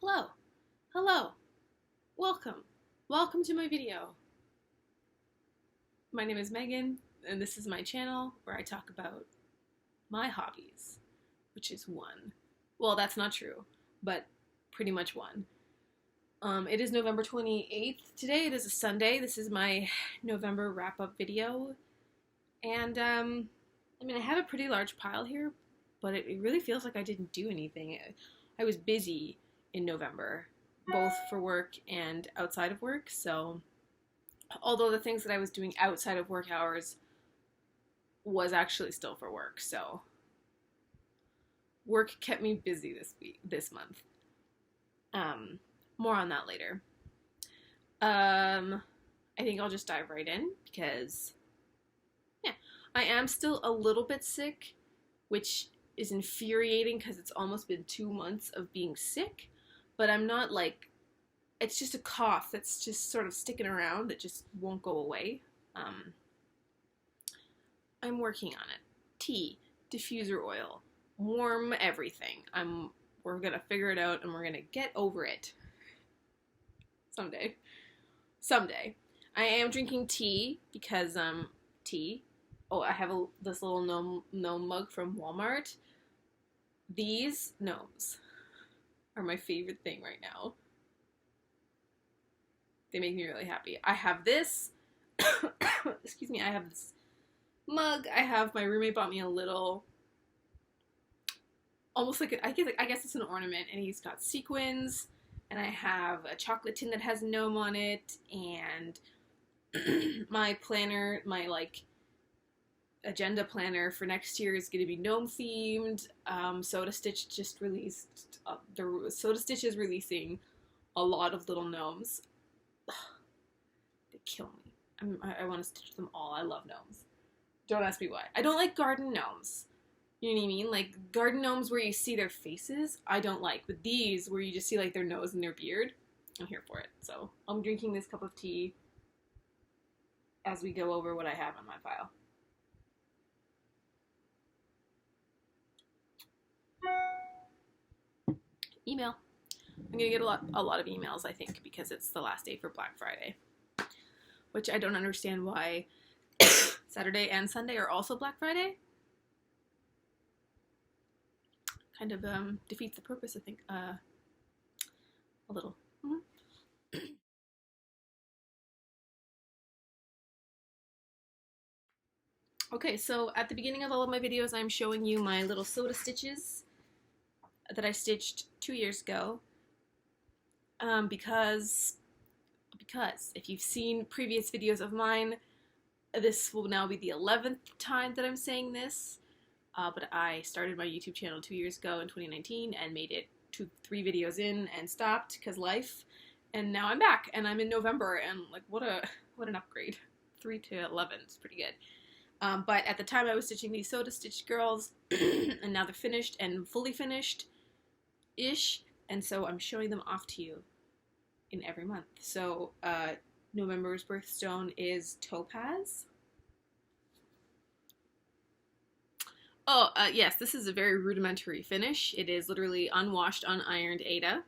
Hello, hello, welcome to my video. My name is Megan, and this is my channel where I talk about my hobbies, which is one. Well, that's not true, but pretty much one. It is November 28th today. It is a Sunday. This is my November wrap-up video, and I have a pretty large pile here, but it really feels like I didn't do anything. I was busy in November, both for work and outside of work, so although the things that I was doing outside of work hours was actually still for work, so work kept me busy this month. More on that later. I think I'll just dive right in because, yeah, I am still a little bit sick, which is infuriating because it's almost been 2 months of being sick. But I'm not like, it's just a cough that's just sort of sticking around that just won't go away. I'm working on it. Tea, diffuser oil, warm everything. We're gonna figure it out and we're gonna get over it. Someday. I am drinking tea because, tea. Oh, I have this little gnome mug from Walmart. These gnomes are my favorite thing right now. They make me really happy. I have this, excuse me, I have this mug. My roommate bought me a little, almost like, I guess it's an ornament, and he's got sequins, and I have a chocolate tin that has gnome on it, and my planner, my agenda planner for next year is going to be gnome themed. Soda Stitch just released, Soda Stitch is releasing a lot of little gnomes. They kill me. I want to stitch them all. I love gnomes. Don't ask me why. I don't like garden gnomes. You know what I mean? Like garden gnomes where you see their faces, I don't like. But these where you just see like their nose and their beard, I'm here for it. So I'm drinking this cup of tea as we go over what I have on my file. Email. I'm gonna get a lot of emails, I think, because it's the last day for Black Friday, which I don't understand why Saturday and Sunday are also Black Friday. Kind of defeats the purpose, I think, a little. Okay, so at the beginning of all of my videos, I'm showing you my little soda stitches that I stitched 2 years ago, because if you've seen previous videos of mine, this will now be the 11th time that I'm saying this, but I started my YouTube channel 2 years ago in 2019 and made it 3 videos in and stopped because life, and now I'm back and I'm in November, and like what an upgrade. 3 to 11 is pretty good. But at the time I was stitching these Soda Stitch girls, and now they're finished and fully finished-ish, and so I'm showing them off to you in every month. So, November's birthstone is Topaz. Oh, yes, this is a very rudimentary finish. It is literally unwashed, unironed Ada,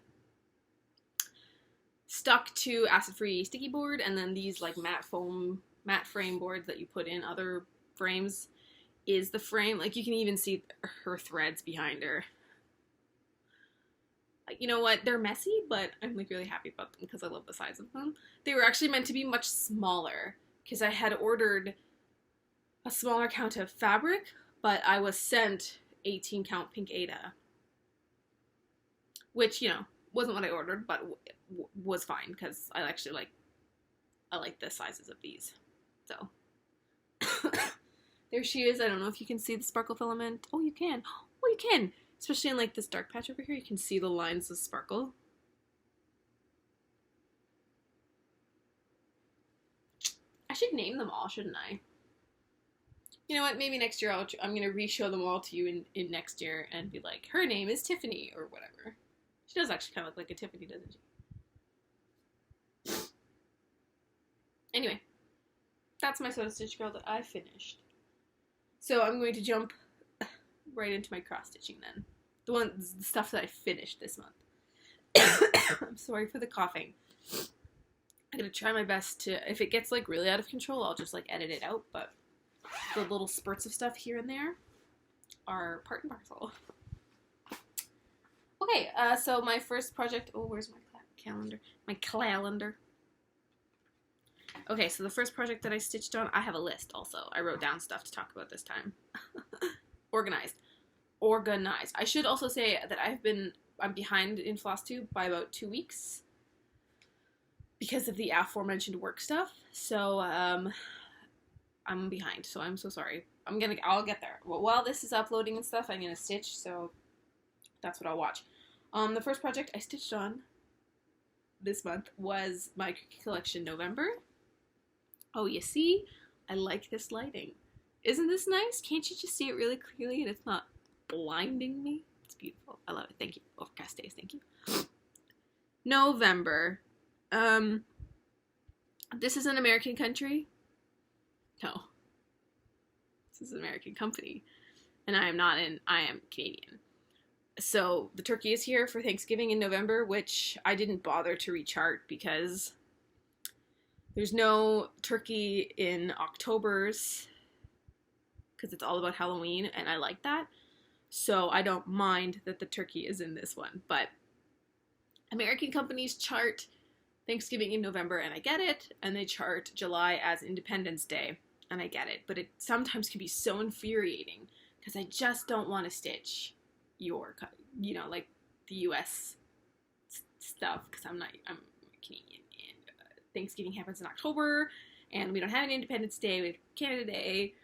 stuck to acid-free sticky board, and then these like matte frame boards that you put in other frames is the frame. Like you can even see her threads behind her. You know what? They're messy, but I'm like really happy about them because I love the size of them. They were actually meant to be much smaller because I had ordered a smaller count of fabric, but I was sent 18 count pink Ada, which, you know, wasn't what I ordered, but was fine because I actually like the sizes of these. So there she is. I don't know if you can see the sparkle filament. Oh, you can. Oh, you can. Especially in like this dark patch over here, you can see the lines of sparkle. I should name them all, shouldn't I? You know what? Maybe next year I'm going to re-show them all to you in next year and be like, her name is Tiffany or whatever. She does actually kind of look like a Tiffany, doesn't she? Anyway, that's my Soda Stitch girl that I finished. So I'm going to jump right into my cross stitching then. The stuff that I finished this month. I'm sorry for the coughing. I'm gonna try my best to, if it gets like really out of control, I'll just like edit it out, but the little spurts of stuff here and there are part and parcel. Okay, so my first project, oh, where's my calendar? My calendar. Okay, so the first project that I stitched on, I have a list also. I wrote down stuff to talk about this time. Organized. I should also say that I'm behind in Flosstube by about 2 weeks because of the aforementioned work stuff. So, I'm behind, so I'm so sorry. I'll get there. Well, while this is uploading and stuff, I'm gonna stitch, so that's what I'll watch. The first project I stitched on this month was my cookie collection November. Oh, you see? I like this lighting. Isn't this nice? Can't you just see it really clearly and it's not blinding me? It's beautiful. I love it. Thank you. Overcast days. Thank you. November. This is an American country? No. This is an American company. And I am Canadian. So the turkey is here for Thanksgiving in November, which I didn't bother to rechart because there's no turkey in October's because it's all about Halloween, and I like that. So I don't mind that the turkey is in this one. But American companies chart Thanksgiving in November, and I get it, and they chart July as Independence Day, and I get it. But it sometimes can be so infuriating because I just don't want to stitch like the U.S. stuff because I'm Canadian, and Thanksgiving happens in October, and we don't have an Independence Day, we have Canada Day,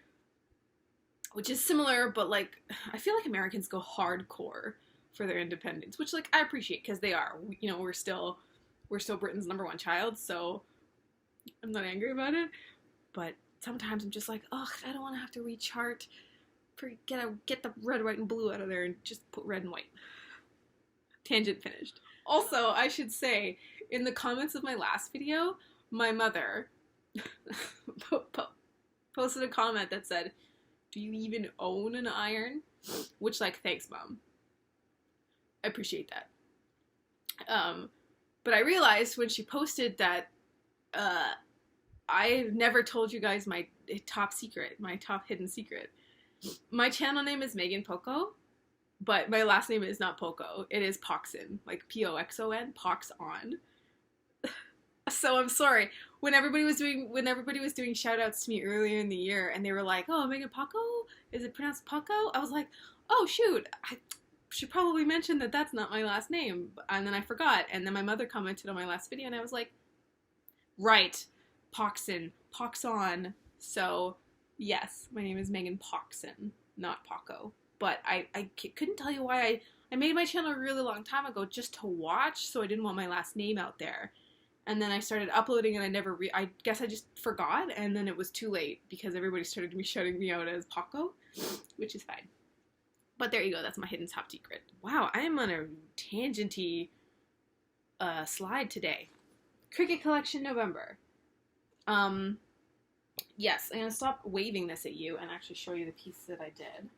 which is similar, but like I feel like Americans go hardcore for their independence, which like I appreciate because they are, we're still Britain's #1 child, so I'm not angry about it, but sometimes I'm just like, ugh, I don't want to have to rechart. Get the red, white, and blue out of there and just put red and white. Tangent finished. Also, I should say, in the comments of my last video, my mother posted a comment that said, "Do you even own an iron?" Which, like, thanks, Mom. I appreciate that. But I realized when she posted that I never told you guys my top hidden secret. My channel name is Meghan Poco, but my last name is not Poco. It is Poxon, like Poxon, Poxon. So I'm sorry. When everybody was doing shout outs to me earlier in the year and they were like, "Oh, Meghan Poco? Is it pronounced Poco?" I was like, "Oh shoot, I should probably mention that that's not my last name." And then I forgot. And then my mother commented on my last video and I was like, "Right, Poxon, Poxon." So yes, my name is Meghan Poxon, not Poco. But I couldn't tell you why I made my channel a really long time ago just to watch, so I didn't want my last name out there. And then I started uploading and I guess I just forgot, and then it was too late because everybody started shouting me out as Paco, which is fine. But there you go, that's my hidden top secret. Wow, I am on a tangenty slide today. Cricket Collection November. Yes, I'm going to stop waving this at you and actually show you the piece that I did.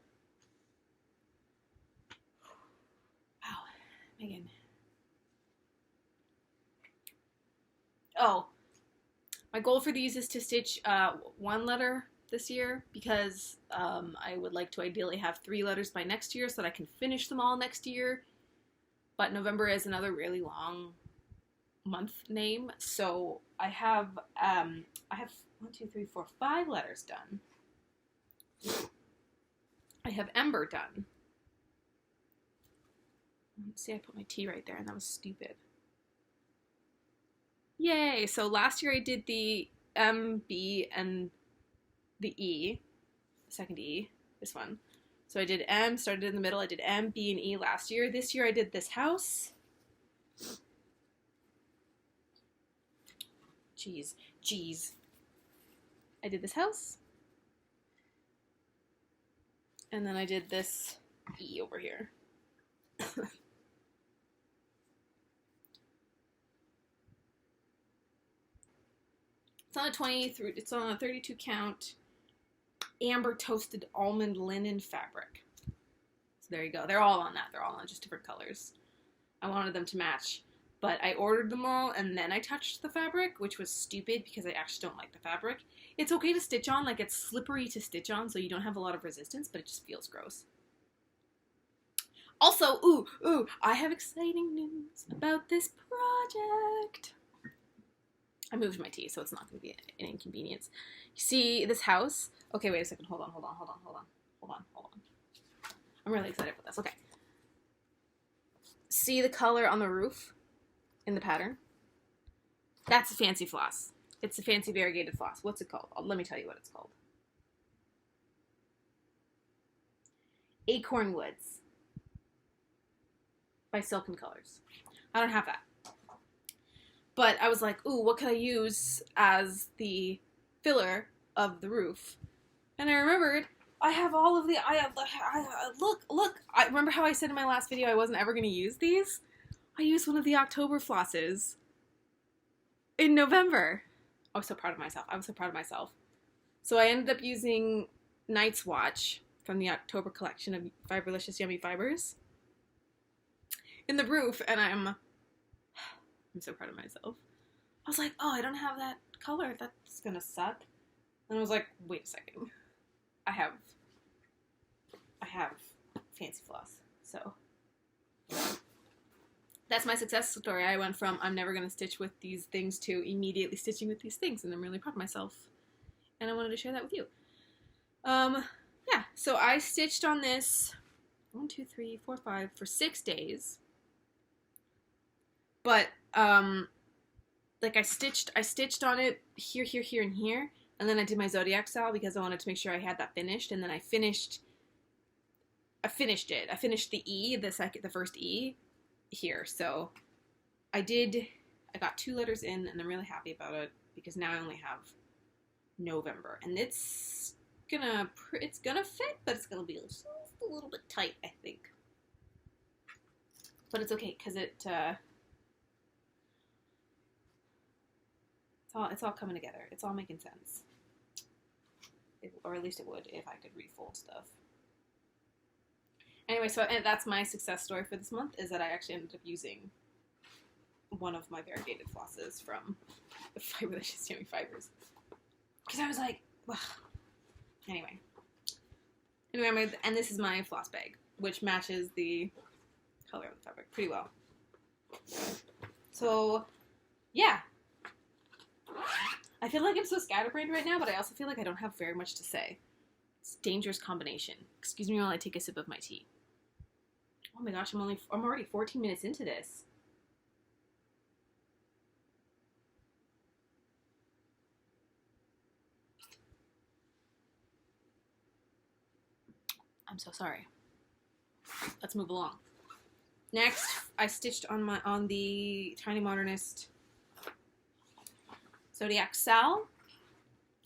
Wow, Meghan. Oh, my goal for these is to stitch 1 letter this year because I would like to ideally have 3 letters by next year so that I can finish them all next year. But November is another really long month name, so I have 1, 2, 3, 4, 5 letters done. I have Ember done. See, I put my T right there, and that was stupid. Yay! So last year I did the M, B, and the E, the second E, this one. So I did M, started in the middle, I did M, B, and E last year. This year I did this house. Jeez. I did this house. And then I did this E over here. It's on a 32 count amber toasted almond linen fabric. So there you go. They're all on that. They're all on just different colors. I wanted them to match but I ordered them all and then I touched the fabric, which was stupid because I actually don't like the fabric. It's okay to stitch on, like it's slippery to stitch on, so you don't have a lot of resistance, but it just feels gross. Also, I have exciting news about this project. I moved my tea, so it's not going to be an inconvenience. You see this house? Okay, wait a second. Hold on. I'm really excited for this. Okay. See the color on the roof in the pattern? That's a fancy floss. It's a fancy variegated floss. What's it called? Let me tell you what it's called. Acorn Woods by Silken Colors. I don't have that. But I was like, ooh, what could I use as the filler of the roof? And I remembered I have all of the, look, I remember how I said in my last video I wasn't ever going to use these? I used one of the October flosses in November. I was so proud of myself. So I ended up using Night's Watch from the October collection of Fiberlicious Yummy Fibers in the roof, and I'm so proud of myself. I was like, oh, I don't have that color. That's gonna suck. And I was like, wait a second. I have fancy floss. So that's my success story. I went from I'm never gonna stitch with these things to immediately stitching with these things, and I'm really proud of myself. And I wanted to share that with you. Yeah, so I stitched on this 1, 2, 3, 4, 5 for 6 days. But like I stitched on it here, and here, and then I did my zodiac style because I wanted to make sure I had that finished, and then I finished it. I finished the E, the first E here. So I got 2 letters in, and I'm really happy about it because now I only have November, and it's gonna fit, but it's gonna be just a little bit tight, I think. But it's okay because it's all coming together. It's all making sense. Or at least it would if I could refold stuff. Anyway, so that's my success story for this month, is that I actually ended up using one of my variegated flosses from the Fiberlicious Yummy Fibers. Because I was like, ugh. Anyway, and this is my floss bag, which matches the color of the fabric pretty well. So, yeah. I feel like I'm so scatterbrained right now, but I also feel like I don't have very much to say. It's a dangerous combination. Excuse me while I take a sip of my tea. Oh my gosh, I'm already 14 minutes into this. I'm so sorry. Let's move along. Next, I stitched on the Tiny Modernist Zodiac Sal.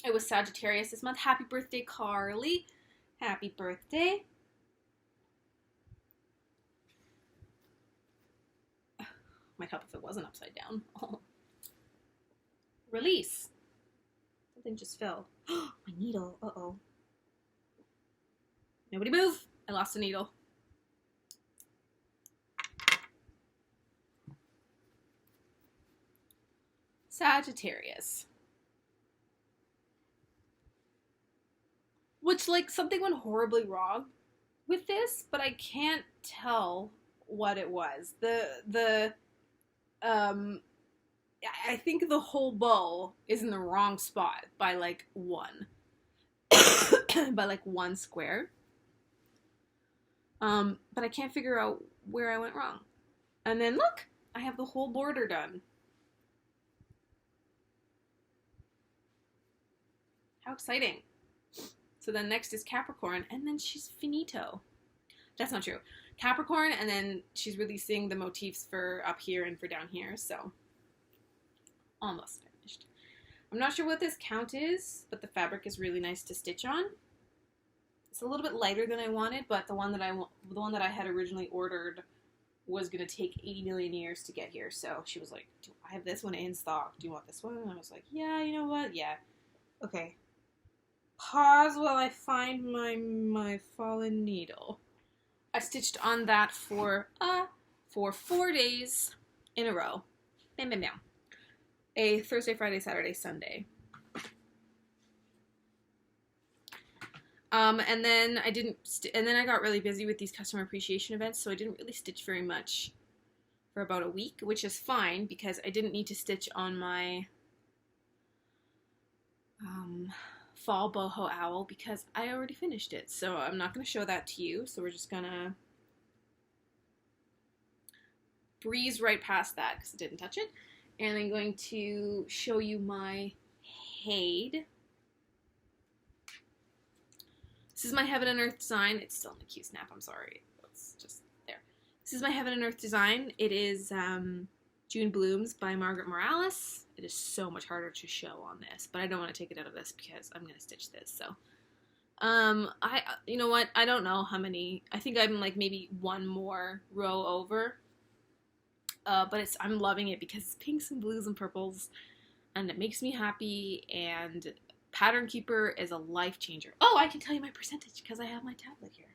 It was Sagittarius this month. Happy birthday, Carly. Happy birthday. Might help if it wasn't upside down. Oh. Release. Something just fell. My needle. Uh-oh. Nobody move. I lost a needle. Sagittarius. Which, like, something went horribly wrong with this, but I can't tell what it was. I think the whole bow is in the wrong spot by, like, 1. by, like, 1 square. But I can't figure out where I went wrong. And then, look! I have the whole border done. How exciting. So then next is Capricorn, and then she's finito. That's not true. Capricorn, and then she's releasing the motifs for up here and for down here, so almost finished. I'm not sure what this count is, but the fabric is really nice to stitch on. It's a little bit lighter than I wanted, but the one that I had originally ordered was going to take 80 million years to get here, so she was like, I have this one in stock. Do you want this one? And I was like, yeah, you know what? Yeah. Okay. Pause while I find my fallen needle. I stitched on that for 4 days, in a row. Bam, bam, bam. A Thursday, Friday, Saturday, Sunday. And then I got really busy with these customer appreciation events, so I didn't really stitch very much for about a week, which is fine because I didn't need to stitch on my fall boho owl because I already finished it. So I'm not going to show that to you. So we're just going to breeze right past that because I didn't touch it. And I'm going to show you my Hade. This is my Heaven and Earth design. It's still in the Q snap, I'm sorry. It's just there. This is my Heaven and Earth design. It is June Blooms by Margaret Morales. It is so much harder to show on this, but I don't want to take it out of this because I'm going to stitch this. So, you know what? I don't know how many. I think I'm like maybe one more row over. But I'm loving it because it's pinks and blues and purples, and it makes me happy, and Pattern Keeper is a life changer. Oh, I can tell you my percentage because I have my tablet here.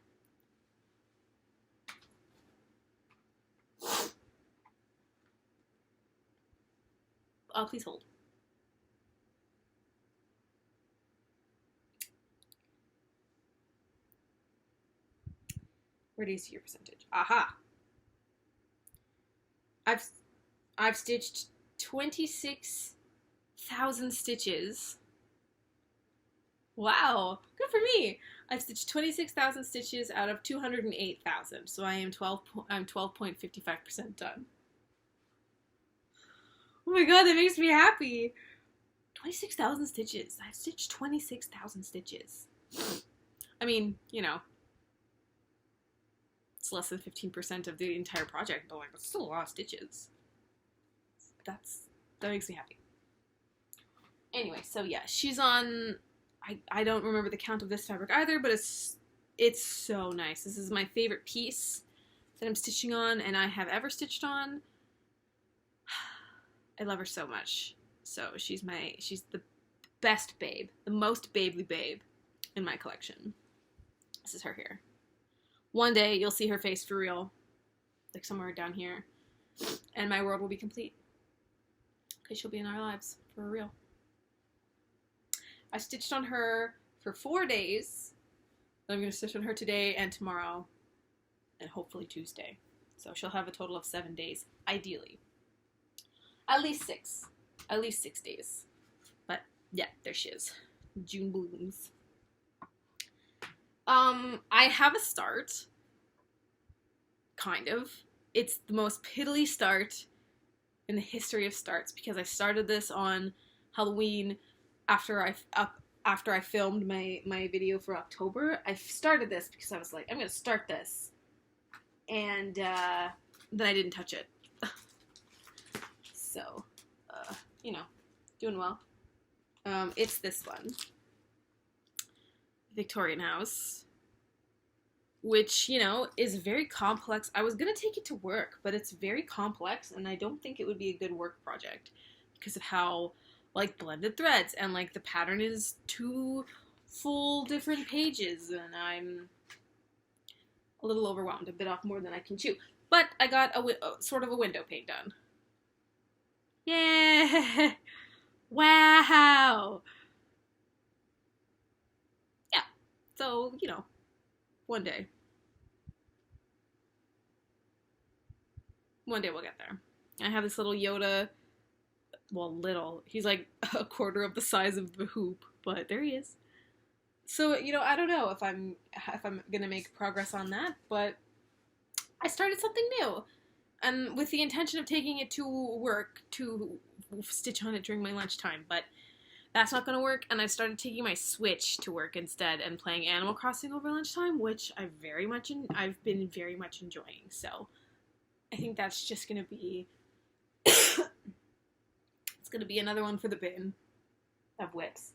Please hold. Where do you see your percentage? Aha! I've stitched 26,000 stitches. Wow, good for me. I've stitched 26,000 stitches out of 208,000, so I'm 12.55% done. Oh my god, that makes me happy. 26,000 stitches. I've stitched 26,000 stitches. I mean, you know, it's less than 15% of the entire project, but like, it's still a lot of stitches. That makes me happy. Anyway, so yeah, she's on, I don't remember the count of this fabric either, but it's so nice. This is my favorite piece that I'm stitching on and I have ever stitched on. I love her so much. So she's the best babe, the most babely babe in my collection. This is her here. One day you'll see her face for real, like somewhere down here, and my world will be complete. Because she'll be in our lives for real. I stitched on her for 4 days. I'm going to stitch on her today and tomorrow, and hopefully Tuesday. So she'll have a total of 7 days, ideally. At least 6. At least 6 days. But yeah, there she is. June Blooms. I have a start. Kind of. It's the most piddly start in the history of starts because I started this on Halloween after I filmed my video for October. I started this because I was like, I'm going to start this. And then I didn't touch it. So, you know, doing well. It's this one. Victorian House. Which, you know, is very complex. I was going to take it to work, but it's very complex, and I don't think it would be a good work project because of how, like, blended threads, and, like, the pattern is 2 full different pages, and I'm a little overwhelmed. I bit off more than I can chew. But I got sort of a window pane done. Yeah! Wow! Yeah. So, you know. One day. One day we'll get there. I have this little Yoda. Well, little. He's like a quarter of the size of the hoop, but there he is. So, you know, I don't know if I'm gonna make progress on that, but I started something new. And with the intention of taking it to work to stitch on it during my lunchtime, but that's not going to work, and I started taking my Switch to work instead and playing Animal Crossing over lunchtime, which I've been very much enjoying. So I think that's just going to be it's going to be another one for the bin of whips.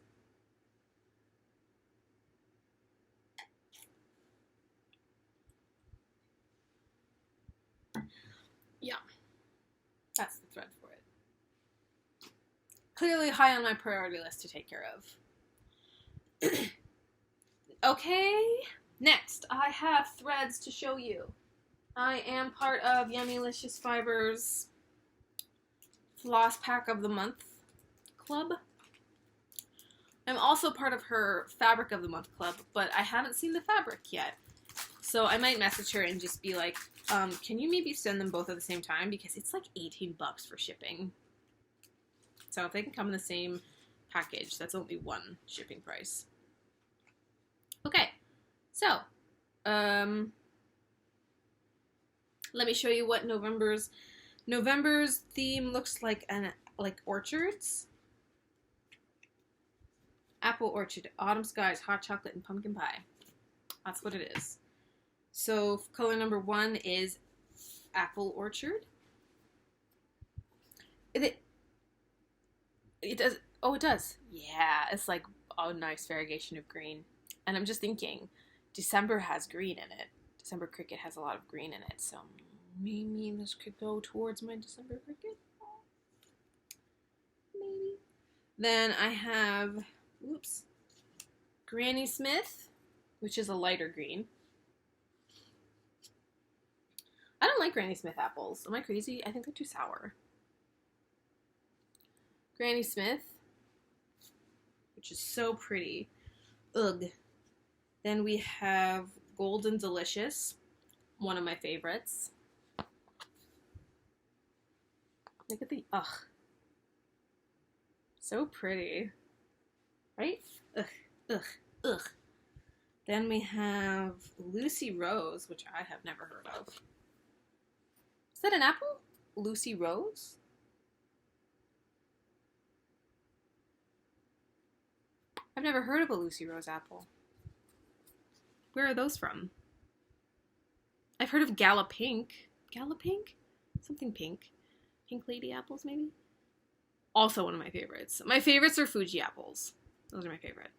Yeah, that's the thread for it. Clearly high on my priority list to take care of. Okay, next I have threads to show you. I am part of Yummylicious Fibers Floss Pack of the Month club. I'm also part of her Fabric of the Month club, but I haven't seen the fabric yet. So I might message her and just be like, can you maybe send them both at the same time? Because it's like $18 for shipping. So if they can come in the same package, that's only one shipping price. Okay, so let me show you what November's theme looks like. Like orchards, apple orchard, autumn skies, hot chocolate, and pumpkin pie. That's what it is. So color number 1 is apple orchard. It does. Oh, it does. Yeah, it's like a nice variegation of green. And I'm just thinking, December has green in it. December cricket has a lot of green in it, so maybe this could go towards my December cricket. Maybe. Then I have, Granny Smith, which is a lighter green. I don't like Granny Smith apples. Am I crazy? I think they're too sour. Granny Smith, which is so pretty. Ugh. Then we have Golden Delicious, one of my favorites. Look at the, so pretty. Right? Ugh, ugh, ugh. Then we have Lucy Rose, which I have never heard of. Is that an apple? Lucy Rose? I've never heard of a Lucy Rose apple. Where are those from? I've heard of Gala Pink. Gala Pink? Something pink. Pink Lady apples, maybe? Also one of my favorites. My favorites are Fuji apples. Those are my favorite.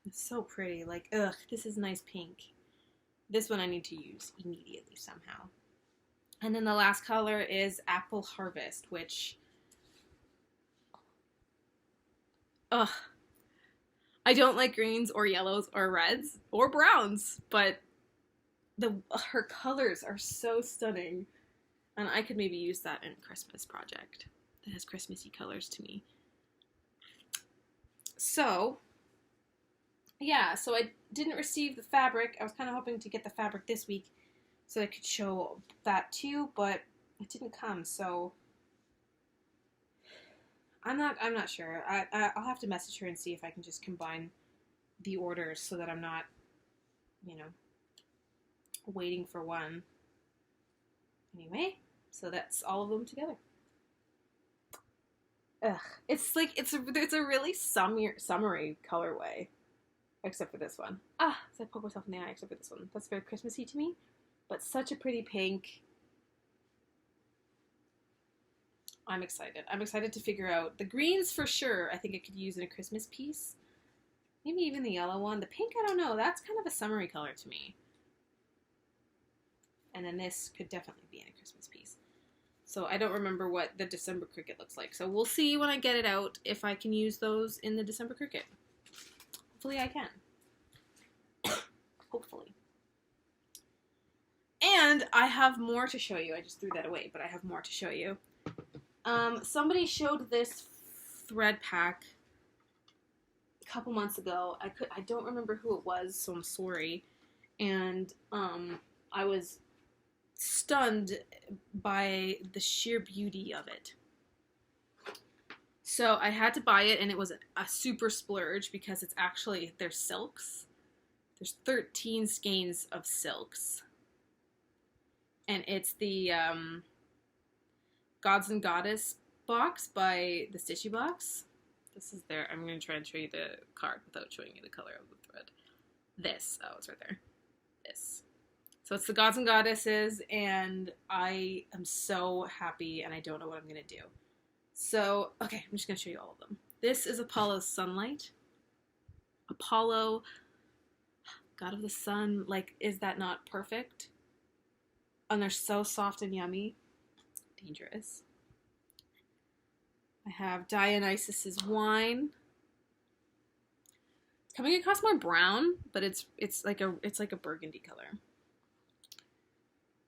It's so pretty. Like, ugh, this is nice pink. This one I need to use immediately somehow. And then the last color is Apple Harvest, which... ugh. I don't like greens or yellows or reds or browns, but her colors are so stunning. And I could maybe use that in a Christmas project that has Christmassy colors to me. So, yeah, so I didn't receive the fabric. I was kind of hoping to get the fabric this week so I could show that too, but it didn't come, so I'm not sure. I'll have to message her and see if I can just combine the orders so that I'm not, waiting for one. Anyway, so that's all of them together. Ugh, it's like it's a really summery colorway, except for this one. So I poke myself in the eye. Except for this one, that's very Christmassy to me, but such a pretty pink. I'm excited. I'm excited to figure out the greens for sure. I think I could use in a Christmas piece, maybe even the yellow one. The pink, I don't know. That's kind of a summery color to me. And then this could definitely be in a Christmas piece. So I don't remember what the December cricket looks like. So we'll see when I get it out if I can use those in the December cricket. Hopefully I can. Hopefully. And I have more to show you. I just threw that away, but I have more to show you. Somebody showed this thread pack a couple months ago. I don't remember who it was, so I'm sorry. And I was stunned by the sheer beauty of it. So I had to buy it, and it was a super splurge because it's actually, they're silks. There's 13 skeins of silks. And it's the Gods and Goddess box by the Stitchy Box. This is there. I'm going to try and show you the card without showing you the color of the thread. This. Oh, it's right there. This. So it's the Gods and Goddesses, and I am so happy, and I don't know what I'm going to do. So, okay, I'm just going to show you all of them. This is Apollo's Sunlight. Apollo, God of the Sun, like, is that not perfect? And they're so soft and yummy. Dangerous. I have Dionysus's Wine. It's coming across more brown, but it's like a burgundy color.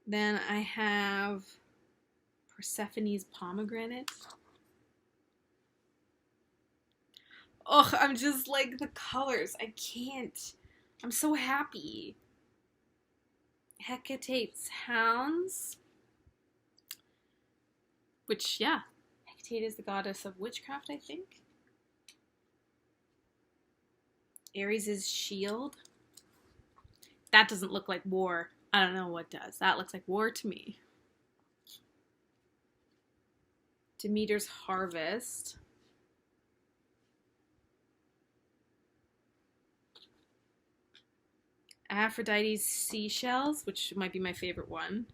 Then I have Persephone's pomegranate. Oh, I'm just like the colors. I can't. I'm so happy. Hecate's hounds. Which, yeah. Hecate is the goddess of witchcraft, I think. Ares' shield. That doesn't look like war. I don't know what does. That looks like war to me. Demeter's harvest. Aphrodite's seashells, which might be my favorite one.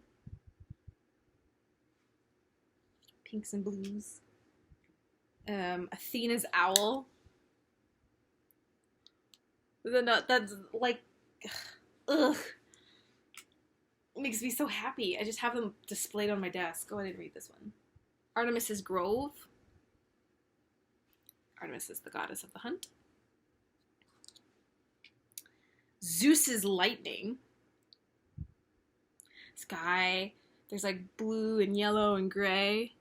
Pinks and blues. Athena's owl. That's like, ugh. It makes me so happy. I just have them displayed on my desk. Go ahead and read this one. Artemis's grove. Artemis is the goddess of the hunt. Zeus's lightning. Sky. There's like blue and yellow and gray.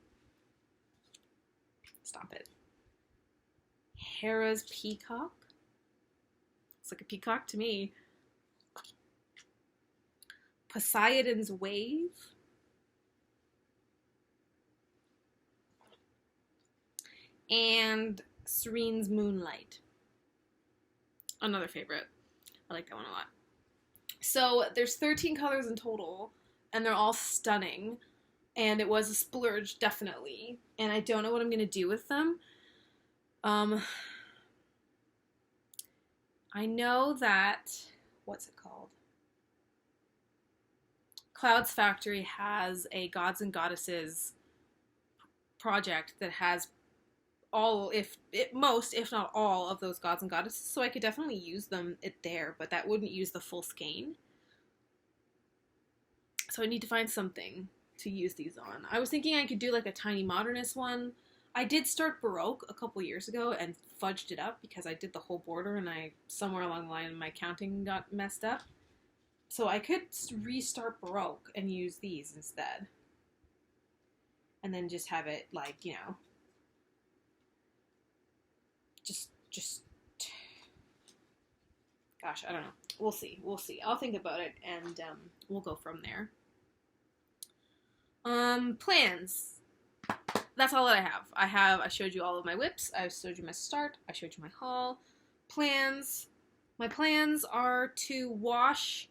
Stop it. Hera's peacock. It's like a peacock to me. Poseidon's wave. And Serene's moonlight. Another favorite. I like that one a lot. So there's 13 colors in total, and they're all stunning. And it was a splurge, definitely. And I don't know what I'm going to do with them. I know that, what's it called? Clouds Factory has a Gods and Goddesses project that has most, if not all, of those gods and goddesses, so I could definitely use them there, but that wouldn't use the full skein. So I need to find something to use these on. I was thinking I could do like a tiny modernist one. I did start Baroque a couple years ago and fudged it up because I did the whole border and somewhere along the line my counting got messed up. So I could restart Baroque and use these instead. And then just have it like, you know, just gosh, I don't know. We'll see. I'll think about it and we'll go from there. Plans. That's all that I have. I showed you all of my whips. I showed you my start. I showed you my haul. Plans. My plans are to wash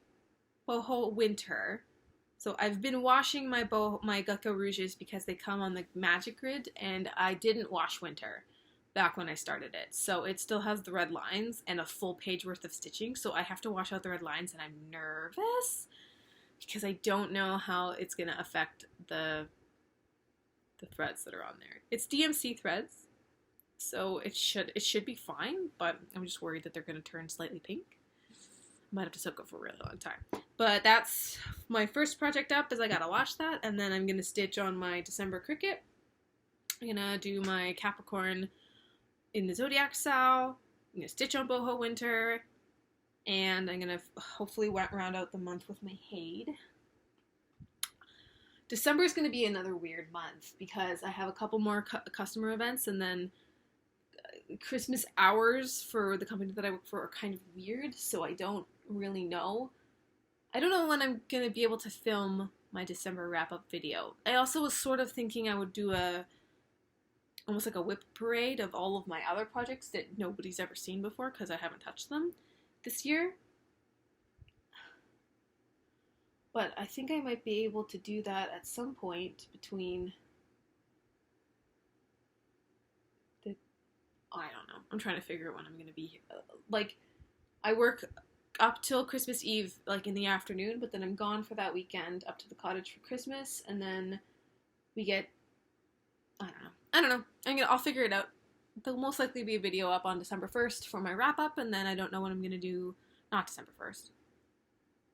boho winter. So I've been washing my Gecko Rouges because they come on the magic grid, and I didn't wash winter back when I started it. So it still has the red lines and a full page worth of stitching. So I have to wash out the red lines, and I'm nervous because I don't know how it's going to affect the threads that are on there. It's DMC threads, so it should be fine, but I'm just worried that they're going to turn slightly pink. Might have to soak it for a really long time. But that's my first project up, is I gotta wash that, and then I'm gonna stitch on my December cricket. I'm gonna do my Capricorn in the Zodiac Sow. I'm gonna stitch on boho winter, and I'm gonna hopefully round out the month with my Hade. December is gonna be another weird month because I have a couple more customer events, and then Christmas hours for the company that I work for are kind of weird, so I don't really know. I don't know when I'm going to be able to film my December wrap-up video. I also was sort of thinking I would do almost like a whip parade of all of my other projects that nobody's ever seen before because I haven't touched them this year. But I think I might be able to do that at some point between I don't know. I'm trying to figure out when I'm going to be. Like, I work up till Christmas Eve, like, in the afternoon, but then I'm gone for that weekend up to the cottage for Christmas, and then we get. I don't know. I'll figure it out. There'll most likely be a video up on December 1st for my wrap-up, and then I don't know what I'm going to do. Not December 1st.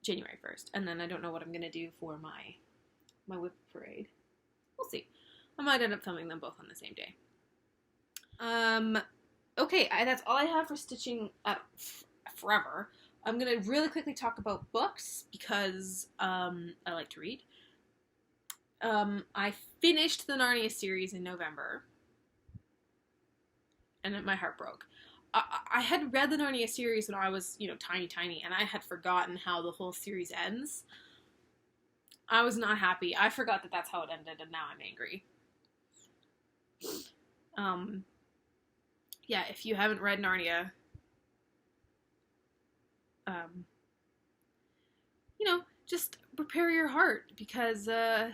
January 1st. And then I don't know what I'm going to do for my whip parade. We'll see. I might end up filming them both on the same day. Okay, that's all I have for stitching forever. I'm gonna really quickly talk about books because, I like to read. I finished the Narnia series in November, and my heart broke. I had read the Narnia series when I was, tiny, and I had forgotten how the whole series ends. I was not happy. I forgot that that's how it ended, and now I'm angry. Yeah, if you haven't read Narnia, just prepare your heart, because, yeah.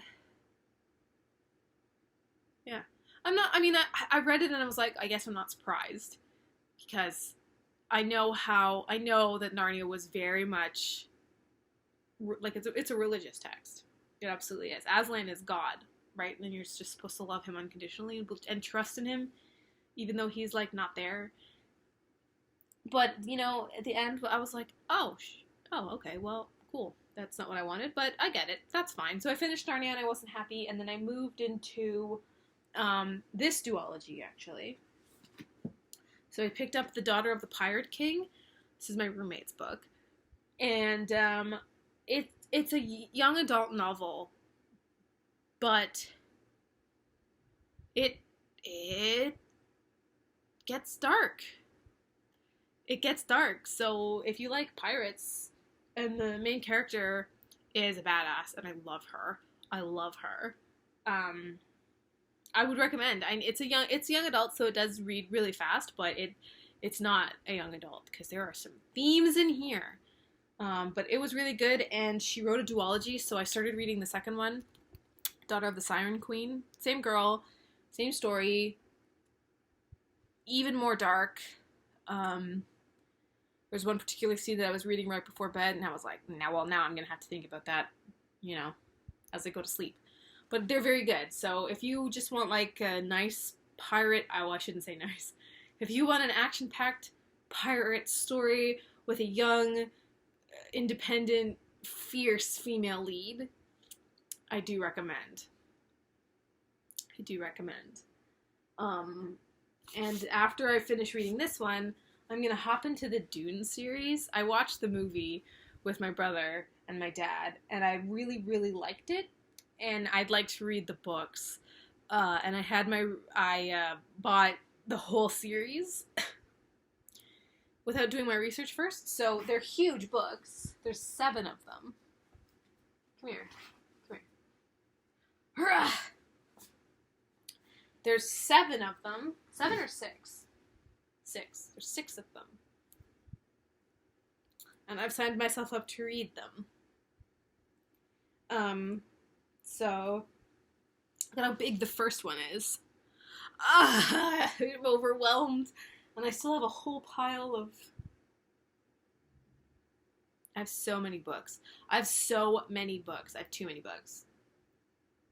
I read it and I was like, I guess I'm not surprised, because I know that Narnia was very much, like, it's a religious text. It absolutely is. Aslan is God, right? And you're just supposed to love him unconditionally and trust in him, even though he's, like, not there. But, at the end, I was like, oh, okay, well, cool. That's not what I wanted, but I get it. That's fine. So I finished Narnia and I wasn't happy, and then I moved into this duology, actually. So I picked up The Daughter of the Pirate King. This is my roommate's book. And it's a young adult novel, but it gets dark. It gets dark. So if you like pirates, and the main character is a badass, and I love her. I would recommend. It's young adult, so it does read really fast, but it's not a young adult, because there are some themes in here. But it was really good, and she wrote a duology, so I started reading the second one, Daughter of the Siren Queen. Same girl, same story, even more dark. There's one particular scene that I was reading right before bed, and I was like, now I'm going to have to think about that, as I go to sleep. But they're very good, so if you just want, like, a nice pirate, I shouldn't say nice. If you want an action-packed pirate story with a young, independent, fierce female lead, I do recommend. And after I finish reading this one, I'm going to hop into the Dune series. I watched the movie with my brother and my dad, and I really, really liked it, and I'd like to read the books. And I bought the whole series without doing my research first, so they're huge books. There's 7 of them. Come here. Hurrah! There's 7 of them. 7 or 6? 6. There's 6 of them. And I've signed myself up to read them. So, look at how big the first one is. I'm overwhelmed. And I still have a whole pile of... I have so many books. I have too many books.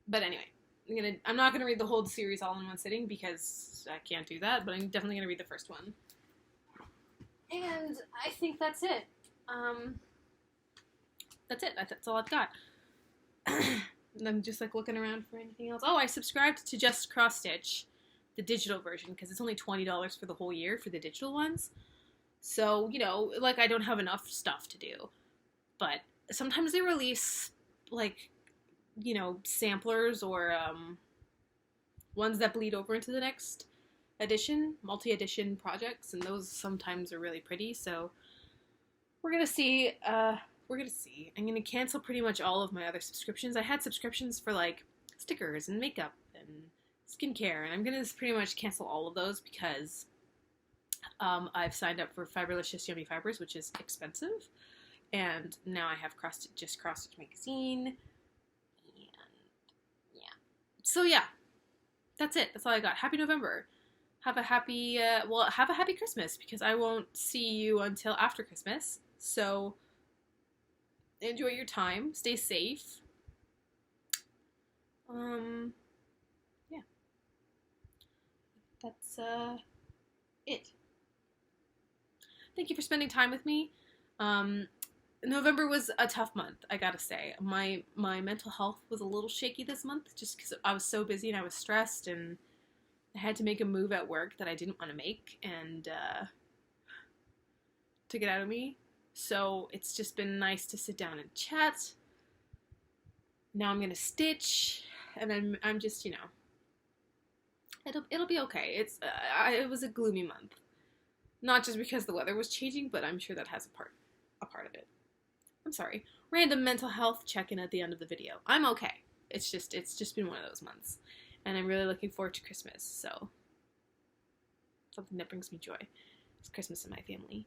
But anyway, I'm not going to read the whole series all in one sitting, because I can't do that, but I'm definitely going to read the first one. And I think that's it. That's all I've got. And I'm just, like, looking around for anything else. Oh, I subscribed to Just Cross Stitch, the digital version, because it's only $20 for the whole year for the digital ones. So, I don't have enough stuff to do. But sometimes they release, like, samplers or ones that bleed over into the next edition, multi-edition projects, and those sometimes are really pretty, so we're gonna see. I'm gonna cancel pretty much all of my other subscriptions. I had subscriptions for, like, stickers and makeup and skincare, and I'm gonna pretty much cancel all of those, because I've signed up for Fiberlicious Yummy Fibers, which is expensive, and now I have Just Cross Stitch Magazine. So yeah, that's it. That's all I got. Happy November. Have a happy Christmas, because I won't see you until after Christmas. So enjoy your time. Stay safe. Yeah. That's it. Thank you for spending time with me. November was a tough month, I gotta say. My mental health was a little shaky this month, just because I was so busy and I was stressed, and I had to make a move at work that I didn't want to make, and took it out of me. So it's just been nice to sit down and chat. Now I'm gonna stitch. and I'm just, you know, it'll be okay. It was a gloomy month, not just because the weather was changing, but I'm sure that has a part of it. I'm sorry. Random mental health check-in at the end of the video. I'm okay. It's just been one of those months, and I'm really looking forward to Christmas. So something that brings me joy is Christmas in my family.